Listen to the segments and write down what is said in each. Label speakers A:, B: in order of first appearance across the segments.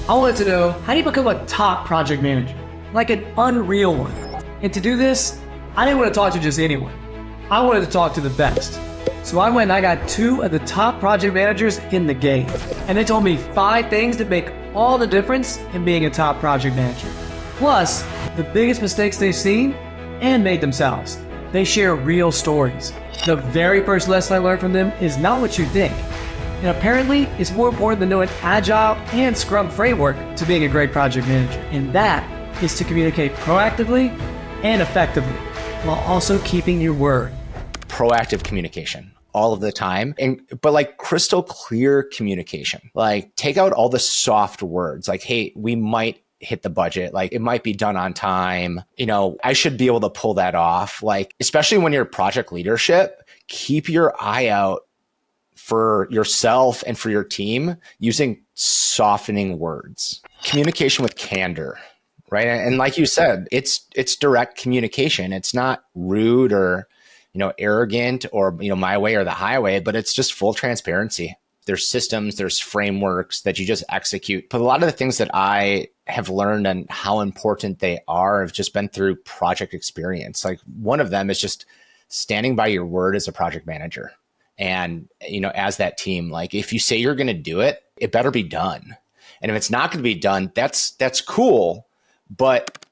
A: I wanted to know, how do you become a top project manager? Like an unreal one. And to do this, I didn't want to talk to just anyone. I wanted to talk to the best. So I went and I got 2 of the top project managers in the game. And they told me 5 things that make all the difference in being a top project manager. Plus, the biggest mistakes they've seen and made themselves. They share real stories. The very first lesson I learned from them is not what you think. And apparently, it's more important than knowing Agile and Scrum framework to being a great project manager. And that is to communicate proactively and effectively, while also keeping your word.
B: Proactive communication all of the time, but like crystal clear communication. Like take out all the soft words, like, hey, we might hit the budget, like it might be done on time, I should be able to pull that off. Like, especially when you're project leadership, keep your eye out for yourself and for your team using softening words. Communication with candor, right? And like you said, it's direct communication. It's not rude or arrogant or my way or the highway, but it's just full transparency. There's systems, there's frameworks that you just execute. But a lot of the things that I have learned and how important they are have just been through project experience. Like one of them is just standing by your word as a project manager. And, as that team, like if you say you're going to do it, it better be done. And if it's not going to be done, that's cool. But,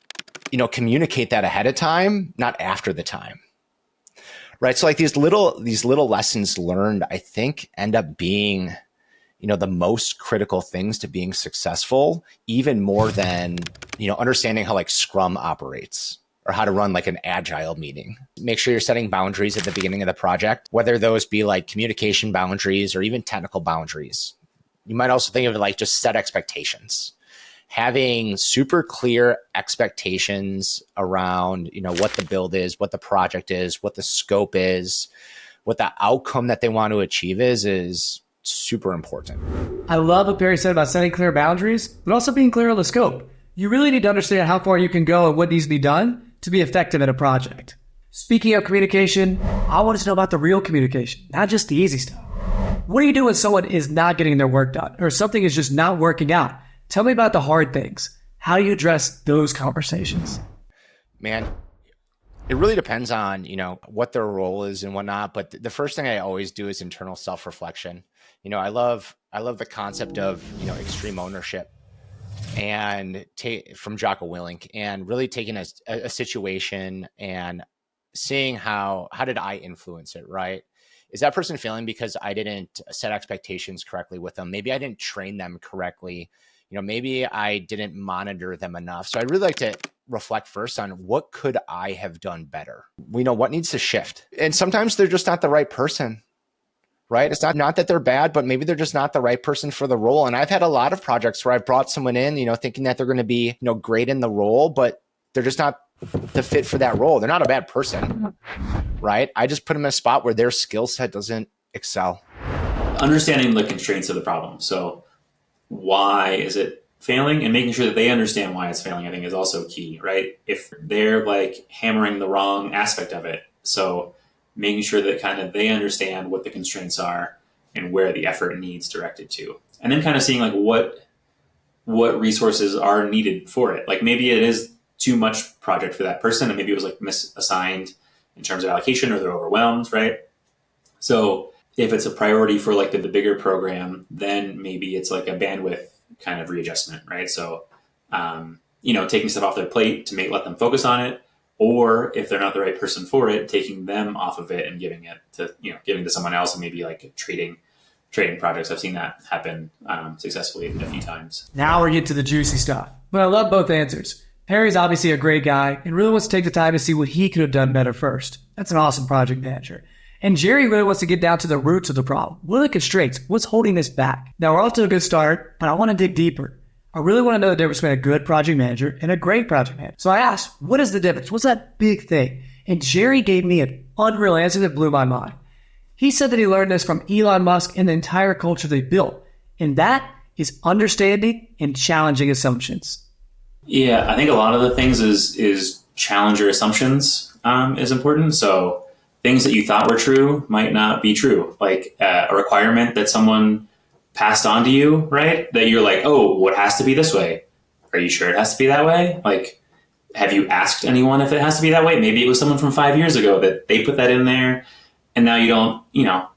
B: communicate that ahead of time, not after the time. Right. So like these little lessons learned, I think end up being, the most critical things to being successful, even more than, understanding how like Scrum operates or how to run like an agile meeting. Make sure you're setting boundaries at the beginning of the project, whether those be like communication boundaries or even technical boundaries. You might also think of it like just set expectations. Having super clear expectations around, what the build is, what the project is, what the scope is, what the outcome that they want to achieve is super important.
A: I love what Perry said about setting clear boundaries, but also being clear on the scope. You really need to understand how far you can go and what needs to be done to be effective in a project. Speaking of communication, I wanted to know about the real communication, not just the easy stuff. What do you do when someone is not getting their work done or something is just not working out? Tell me about the hard things. How do you address those conversations?
B: Man, it really depends on, what their role is and whatnot. But the first thing I always do is internal self-reflection. I love the concept of, extreme ownership and from Jocko Willink, and really taking a situation and seeing how did I influence it, right? Is that person failing because I didn't set expectations correctly with them? Maybe I didn't train them correctly. Maybe I didn't monitor them enough. So I'd really like to reflect first on what could I have done better? What needs to shift? And sometimes they're just not the right person, right? It's not that they're bad, but maybe they're just not the right person for the role. And I've had a lot of projects where I've brought someone in, thinking that they're going to be, great in the role, but they're just not the fit for that role. They're not a bad person, right? I just put them in a spot where their skill set doesn't excel.
C: Understanding the constraints of the problem. So why is it failing, and making sure that they understand why it's failing, I think is also key, right? If they're like hammering the wrong aspect of it. So making sure that kind of they understand what the constraints are and where the effort needs directed to. And then kind of seeing like what resources are needed for it. Like maybe it is too much project for that person, and maybe it was like misassigned in terms of allocation, or they're overwhelmed, right? So if it's a priority for like the bigger program, then maybe it's like a bandwidth kind of readjustment, right? So, taking stuff off their plate to let them focus on it, or if they're not the right person for it, taking them off of it and giving it to someone else, and maybe like trading projects. I've seen that happen successfully a few times.
A: Now we're getting to the juicy stuff, but I love both answers. Perry's obviously a great guy and really wants to take the time to see what he could have done better first. That's an awesome project manager. And Jerry really wants to get down to the roots of the problem. What are the constraints? What's holding this back? Now, we're off to a good start, but I want to dig deeper. I really want to know the difference between a good project manager and a great project manager. So I asked, what is the difference? What's that big thing? And Jerry gave me an unreal answer that blew my mind. He said that he learned this from Elon Musk and the entire culture they built. And that is understanding and challenging assumptions.
C: Yeah, I think a lot of the things is challenge your assumptions is important. So things that you thought were true might not be true. Like a requirement that someone passed on to you, right? That you're like, oh, what has to be this way? Are you sure it has to be that way? Like, have you asked anyone if it has to be that way? Maybe it was someone from 5 years ago that they put that in there, and now you don't,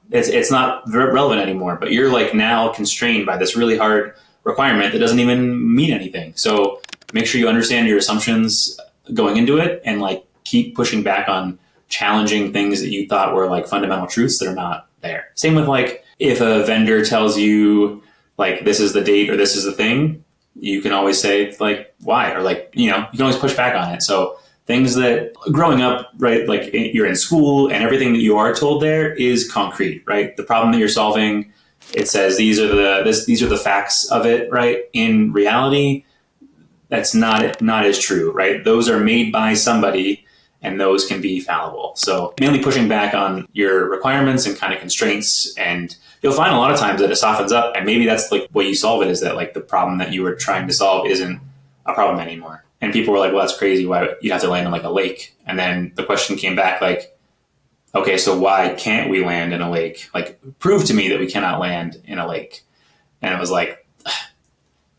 C: it's not relevant anymore. But you're like now constrained by this really hard requirement that doesn't even mean anything. So make sure you understand your assumptions going into it, and like keep pushing back on challenging things that you thought were like fundamental truths that are not there. Same with like if a vendor tells you like this is the date or this is the thing, you can always say like why, or like you can always push back on it. So things that growing up, right, like you're in school and everything that you are told there is concrete, right? The problem that you're solving, it says these are the facts of it, right? In reality, that's not as true, right? Those are made by somebody, and those can be fallible. So mainly pushing back on your requirements and kind of constraints, and you'll find a lot of times that it softens up, and maybe that's like what you solve it, is that like the problem that you were trying to solve isn't a problem anymore. And people were like, well, that's crazy. Why you have to land in like a lake? And then the question came back like, okay, so why can't we land in a lake? Like, prove to me that we cannot land in a lake. And it was like,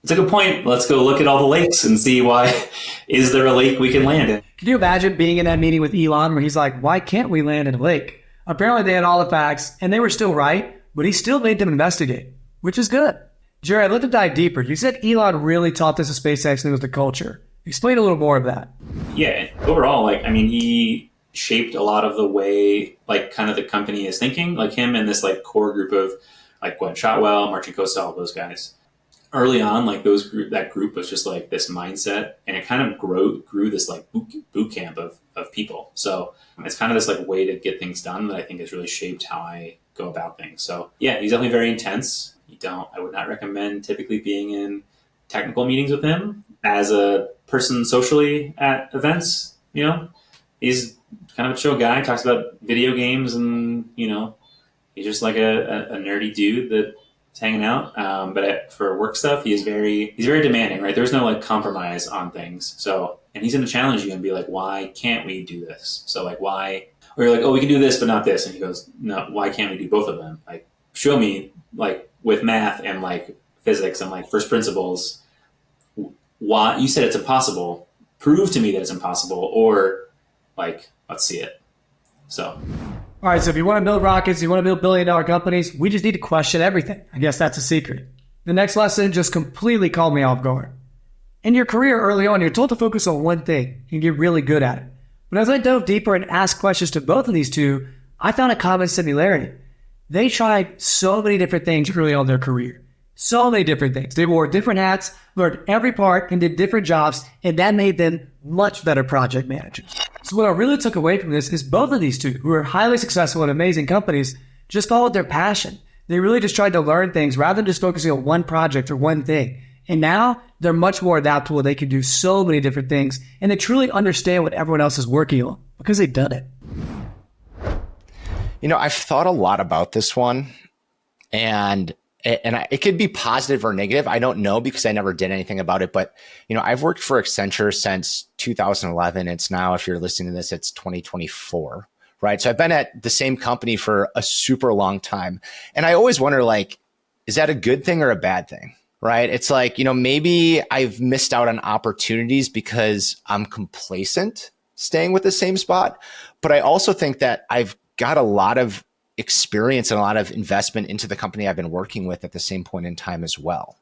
C: it's a good point. Let's go look at all the lakes and see why. Is there a lake we can land in?
A: Can you imagine being in that meeting with Elon where he's like, why can't we land in a lake? Apparently they had all the facts and they were still right, but he still made them investigate, which is good. Jerry, I'd love to dive deeper. You said Elon really taught this to SpaceX and it was the culture. Explain a little more of that.
C: Yeah, overall, he shaped a lot of the way, like, kind of the company is thinking, like him and this, like, core group of, like, Gwen Shotwell, Martin Kosa, all those guys. Early on, like, that group was just, like, this mindset, and it kind of grew this, like, boot camp of people. So it's kind of this, like, way to get things done that I think has really shaped how I go about things. So, yeah, he's definitely very intense. I would not recommend typically being in technical meetings with him. As a person socially at events, he's kind of a chill guy, talks about video games, and, he's just like a nerdy dude that's hanging out. But for work stuff, he's very demanding, right? There's no like compromise on things. So, and he's going to challenge you and be like, why can't we do this? So like, why, or you're like, oh, we can do this, but not this. And he goes, no, why can't we do both of them? Like, show me, like, with math and like physics and like first principles, why you said it's impossible, prove to me that it's impossible, or like, let's see it. So,
A: all right. So if you want to build rockets, you want to build billion-dollar companies, we just need to question everything. I guess that's a secret. The next lesson just completely caught me off guard. In your career early on, you're told to focus on one thing and get really good at it. But as I dove deeper and asked questions to both of these two, I found a common similarity. They tried so many different things early on in their career. So many different things. They wore different hats, learned every part, and did different jobs, and that made them much better project managers. So what I really took away from this is both of these two, who are highly successful and amazing companies, just followed their passion. They really just tried to learn things rather than just focusing on one project or one thing. And now they're much more adaptable. They can do so many different things, and they truly understand what everyone else is working on because they've done it.
B: I've thought a lot about this one, and it could be positive or negative. I don't know because I never did anything about it. But, I've worked for Accenture since 2011. It's now, if you're listening to this, it's 2024, right? So I've been at the same company for a super long time. And I always wonder, like, is that a good thing or a bad thing, right? It's like, maybe I've missed out on opportunities because I'm complacent staying with the same spot. But I also think that I've got a lot of experience and a lot of investment into the company I've been working with at the same point in time as well.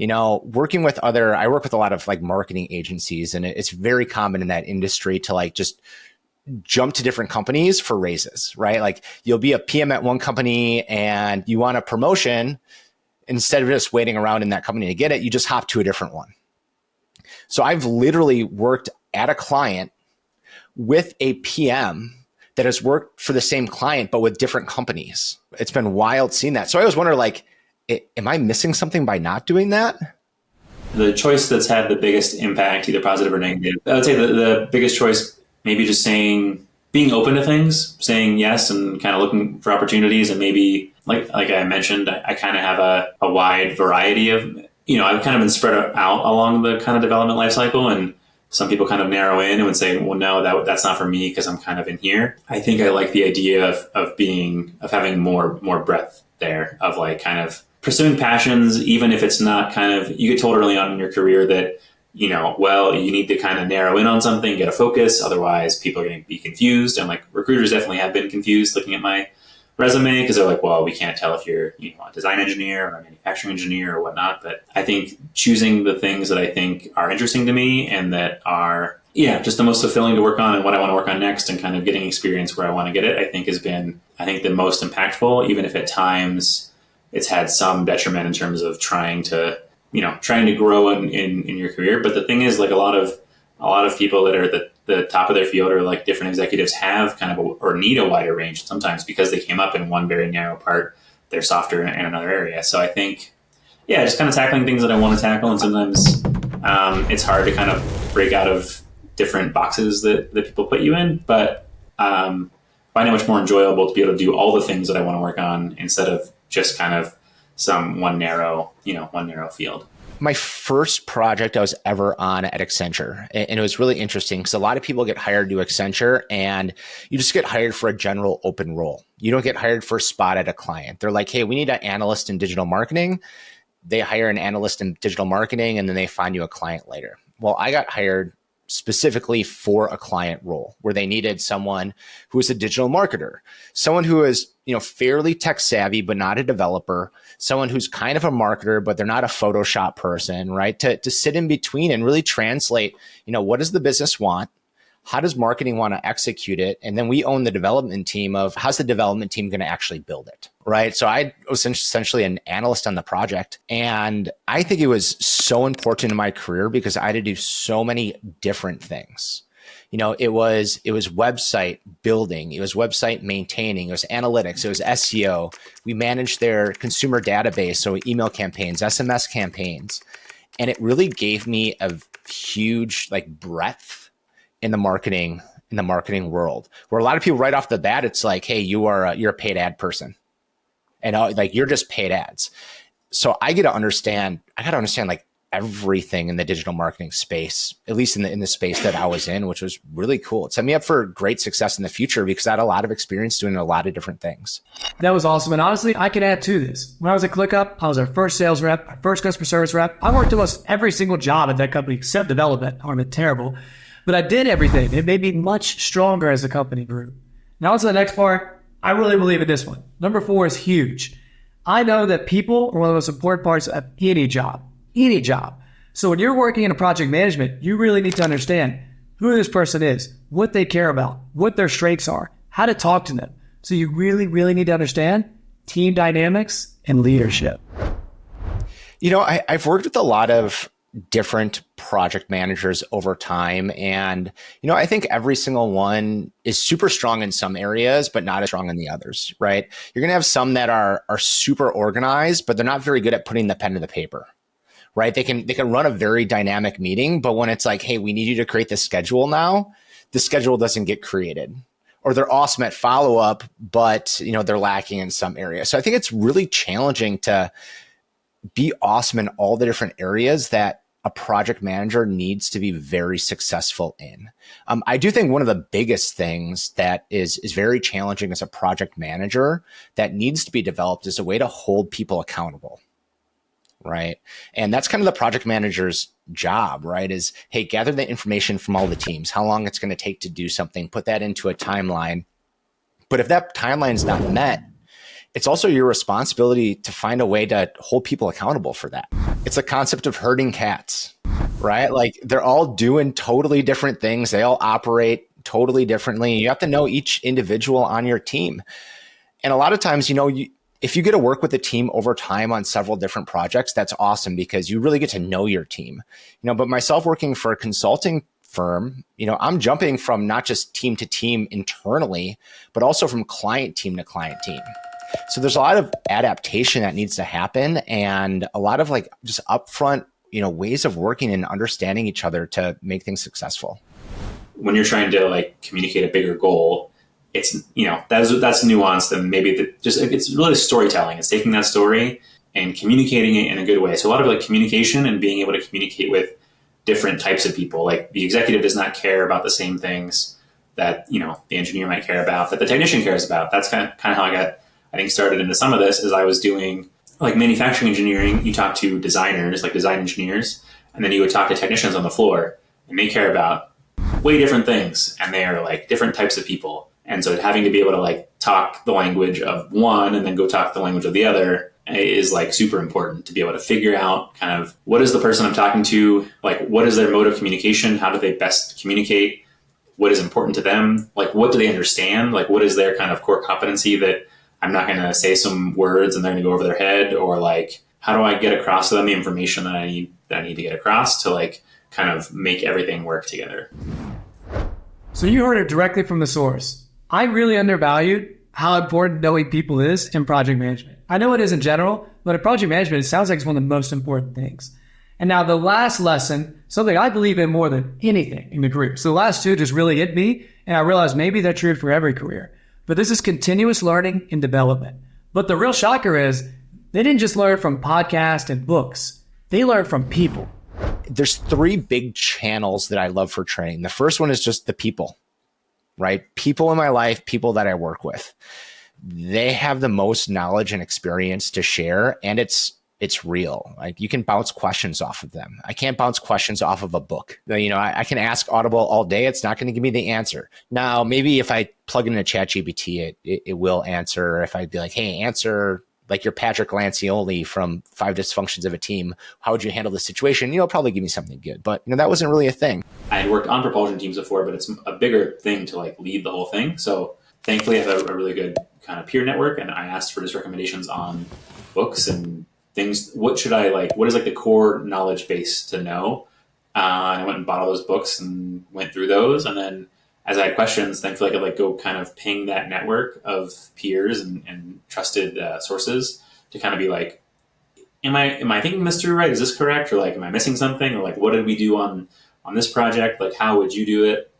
B: I work with a lot of like marketing agencies, and it's very common in that industry to like just jump to different companies for raises, right? Like you'll be a PM at one company and you want a promotion. Instead of just waiting around in that company to get it, you just hop to a different one. So I've literally worked at a client with a PM that has worked for the same client, but with different companies. It's been wild seeing that. So I always wonder, like, am I missing something by not doing that?
C: The choice that's had the biggest impact, either positive or negative, I would say the biggest choice, maybe just being open to things, saying yes and kind of looking for opportunities. And maybe, like I mentioned, I kind of have a wide variety of, I've kind of been spread out along the kind of development life cycle, and some people kind of narrow in and would say, well, no, that's not for me because I'm kind of in here. I think I like the idea of having more breadth there, of like kind of pursuing passions, even if it's not kind of, you get told early on in your career that, well, you need to kind of narrow in on something, get a focus. Otherwise people are going to be confused. And like recruiters definitely have been confused looking at my resume because they're like, well, we can't tell if you're a design engineer or a manufacturing engineer or whatnot. But I think choosing the things that I think are interesting to me and that are, just the most fulfilling to work on and what I want to work on next and kind of getting experience where I want to get it, I think has been, the most impactful, even if at times it's had some detriment in terms of trying to grow in your career. But the thing is, like a lot of people that are the top of their field or like different executives have kind of or need a wider range sometimes because they came up in one very narrow part. They're softer in another area. So I think, just kind of tackling things that I want to tackle. And sometimes it's hard to kind of break out of different boxes that people put you in. But I find it much more enjoyable to be able to do all the things that I want to work on instead of just kind of one narrow field.
B: My first project I was ever on at Accenture, and it was really interesting because a lot of people get hired to Accenture and you just get hired for a general open role. You don't get hired for a spot at a client. They're like, hey, we need an analyst in digital marketing. They hire an analyst in digital marketing and then they find you a client later. Well, I got hired specifically for a client role where they needed someone who is a digital marketer, someone who is, fairly tech savvy, but not a developer, someone who's kind of a marketer, but they're not a Photoshop person, right? To sit in between and really translate, what does the business want? How does marketing want to execute it? And then we own the development team of how's the development team going to actually build it, right? So I was essentially an analyst on the project. And I think it was so important in my career because I had to do so many different things. It was website building, it was website maintaining, it was analytics, it was SEO. We managed their consumer database, so email campaigns, SMS campaigns. And it really gave me a huge breadth in the marketing world, where a lot of people right off the bat, it's like, hey, you're a paid ad person, and you're just paid ads. So I got to understand everything in the digital marketing space, at least in the space that I was in, which was really cool. It set me up for great success in the future because I had a lot of experience doing a lot of different things.
A: That was awesome. And honestly, I can add to this. When I was at ClickUp, I was our first sales rep, our first customer service rep. I worked almost every single job at that company except development. I'm terrible. But I did everything. It made me much stronger as a company grew. Now to the next part. I really believe in this one. Number 4 is huge. I know that people are one of the most important parts of any job. Any job. So when you're working in a project management, you really need to understand who this person is, what they care about, what their strengths are, how to talk to them. So you really, really need to understand team dynamics and leadership.
B: I've worked with a lot of different project managers over time. And, I think every single one is super strong in some areas, but not as strong in the others, right? You're going to have some that are super organized, but they're not very good at putting the pen to the paper, right? They can run a very dynamic meeting, but when it's like, hey, we need you to create the schedule now, the schedule doesn't get created. Or they're awesome at follow-up, but, they're lacking in some areas. So I think it's really challenging to be awesome in all the different areas that a project manager needs to be very successful in. I do think one of the biggest things that is very challenging as a project manager that needs to be developed is a way to hold people accountable, right? And that's kind of the project manager's job, right? Is, hey, gather the information from all the teams, how long it's going to take to do something, put that into a timeline. But if that timeline is not met, it's also your responsibility to find a way to hold people accountable for that. It's a concept of herding cats, right? They're all doing totally different things. They all operate totally differently. You have to know each individual on your team. And a lot of times, if you get to work with a team over time on several different projects, that's awesome because you really get to know your team. But myself working for a consulting firm, I'm jumping from not just team to team internally, but also from client team to client team. So there's a lot of adaptation that needs to happen and a lot of just upfront, ways of working and understanding each other to make things successful.
C: When you're trying to communicate a bigger goal, it's, that's nuanced and maybe it's really storytelling. It's taking that story and communicating it in a good way. So a lot of communication and being able to communicate with different types of people. The executive does not care about the same things that, the engineer might care about, that the technician cares about. That's kind of how I got, I think, started into some of this. As I was doing like manufacturing engineering, you talk to designers, like design engineers, and then you would talk to technicians on the floor, and they care about way different things, and they are like different types of people. And so having to be able to like talk the language of one and then go talk the language of the other is like super important to be able to figure out kind of what is the person I'm talking to, like what is their mode of communication, how do they best communicate, what is important to them, like what do they understand, like what is their kind of core competency that I'm not going to say some words and they're going to go over their head, or like how do I get across to them the information that I need to get across to like kind of make everything work together.
A: So you heard it directly from the source. I really undervalued how important knowing people is in project management. I know it is in general, but in project management, it sounds like it's one of the most important things. And now the last lesson, something I believe in more than anything in the group. So the last two just really hit me, and I realized maybe they're true for every career. But this is continuous learning and development. But the real shocker is they didn't just learn from podcasts and books. They learned from people.
B: There's three big channels that I love for training. The first one is just the people, right? People in my life, people that I work with. They have the most knowledge and experience to share, and it's real. Like you can bounce questions off of them. I can't bounce questions off of a book. You know, I can ask Audible all day. It's not going to give me the answer. Now, maybe if I plug in a ChatGPT, it will answer. If I'd be like, hey, answer like you're Patrick Lancioli from 5 Dysfunctions of a Team, how would you handle this situation? You'll probably give me something good. But you know, that wasn't really a thing.
C: I had worked on propulsion teams before, but it's a bigger thing to like lead the whole thing. So thankfully I have a really good kind of peer network, and I asked for just recommendations on books and things. What should I like? What is like the core knowledge base to know? And I went and bought all those books and went through those. And then as I had questions, thankfully I could like go kind of ping that network of peers and trusted sources to kind of be like, am I thinking this through right? Is this correct? Or like, am I missing something? Or like, what did we do on this project? Like, how would you do it?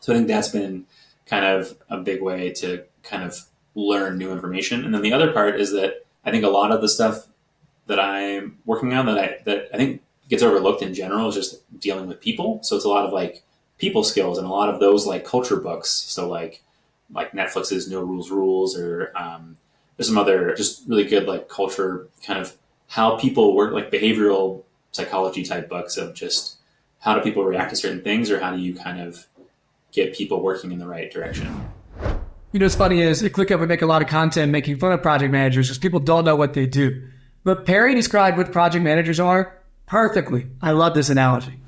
C: So I think that's been kind of a big way to kind of learn new information. And then the other part is that I think a lot of the stuff that I'm working on that I think gets overlooked in general is just dealing with people. So it's a lot of like people skills and a lot of those like culture books. So like Netflix's No Rules Rules, or there's some other just really good like culture kind of how people work, like behavioral psychology type books of just how do people react to certain things, or how do you kind of get people working in the right direction.
A: You know, what's funny is at ClickUp, we make a lot of content making fun of project managers because people don't know what they do. But Perry described what project managers are perfectly. I love this analogy.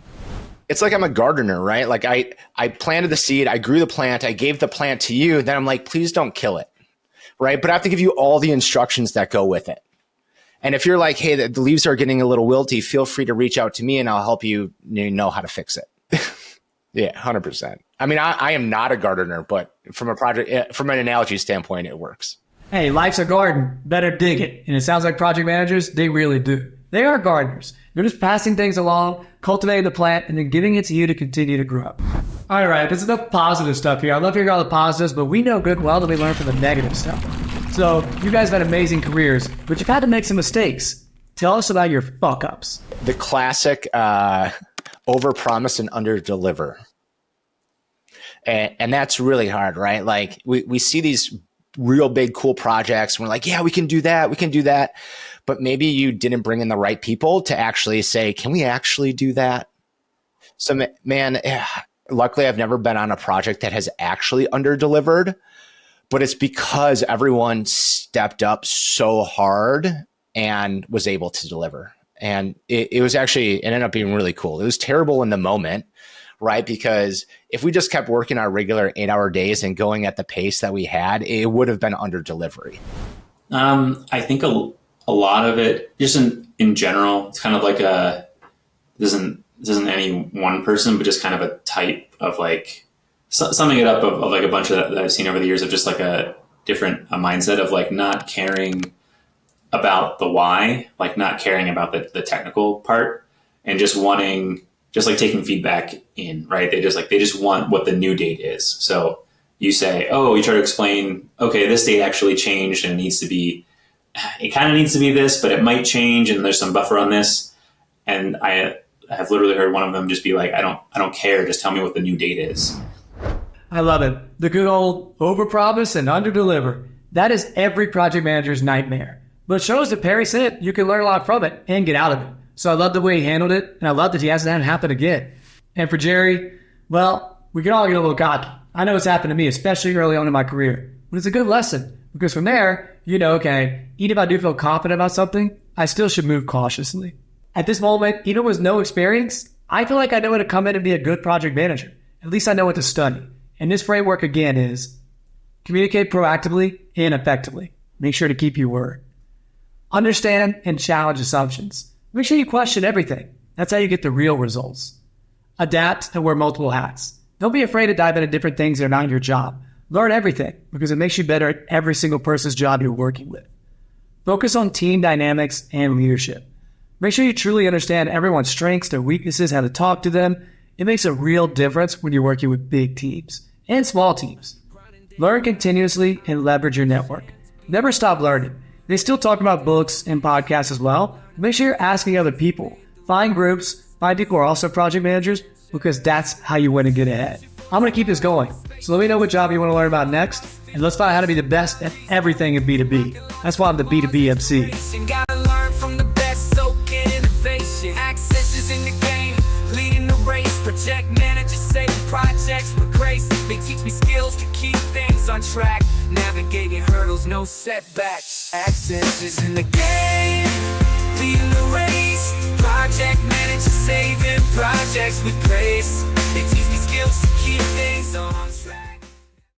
B: It's like I'm a gardener, right? Like I planted the seed, I grew the plant, I gave the plant to you. Then I'm like, please don't kill it, right? But I have to give you all the instructions that go with it. And if you're like, hey, the leaves are getting a little wilty, feel free to reach out to me and I'll help you know how to fix it. Yeah, 100%. I mean, I am not a gardener, but from an analogy standpoint, it works.
A: Hey, life's a garden. Better dig it. And it sounds like project managers, they really do. They are gardeners. They're just passing things along, cultivating the plant, and then giving it to you to continue to grow up. All right, there's enough positive stuff here. I love hearing all the positives, but we know good and well that we learn from the negative stuff. So you guys have had amazing careers, but you've had to make some mistakes. Tell us about your fuck-ups.
B: The classic overpromise and underdeliver. And that's really hard, right? Like we see these real big, cool projects. And we're like, yeah, we can do that. We can do that. But maybe you didn't bring in the right people to actually say, can we actually do that? So man, luckily I've never been on a project that has actually underdelivered, but it's because everyone stepped up so hard and was able to deliver. And it was actually, it ended up being really cool. It was terrible in the moment, right? Because if we just kept working our regular 8-hour days and going at the pace that we had, it would have been under delivery.
C: I think a lot of it, just in general, it's kind of like this isn't any one person, but just kind of a type of like, summing it up of like a bunch of that I've seen over the years of just like a mindset of like not caring about the why, like not caring about the technical part and just wanting, just like taking feedback in, right? They just want what the new date is. So you say, oh, you try to explain, okay, this date actually changed and it kind of needs to be this, but it might change. And there's some buffer on this. And I have literally heard one of them just be like, I don't care. Just tell me what the new date is.
A: I love it. The good old overpromise and underdeliver. That is every project manager's nightmare. But it shows that Perry said you can learn a lot from it and get out of it. So I love the way he handled it, and I love that he hasn't had it happen again. And for Jerry, well, we can all get a little cocky. I know it's happened to me, especially early on in my career. But it's a good lesson, because from there, you know, okay, even if I do feel confident about something, I still should move cautiously. At this moment, even with no experience, I feel like I know how to come in and be a good project manager. At least I know what to study. And this framework, again, is communicate proactively and effectively. Make sure to keep your word. Understand and challenge assumptions. Make sure you question everything. That's how you get the real results. Adapt and wear multiple hats. Don't be afraid to dive into different things that are not your job. Learn everything because it makes you better at every single person's job you're working with. Focus on team dynamics and leadership. Make sure you truly understand everyone's strengths, their weaknesses, how to talk to them. It makes a real difference when you're working with big teams and small teams. Learn continuously and leverage your network. Never stop learning. They still talk about books and podcasts as well. Make sure you're asking other people. Find groups, find people who are also project managers, because that's how you win and get ahead. I'm going to keep this going. So let me know what job you want to learn about next, and let's find out how to be the best at everything in B2B. That's why I'm the B2B MC.
D: Gotta learn from the best, soak in innovation. Access is in the game, leading the race. Project managers save projects with grace. They teach me skills to keep things on track. Navigating hurdles, no setbacks. Access is in the game, leading the race. Project managers saving projects with grace. They teach me skills to keep things on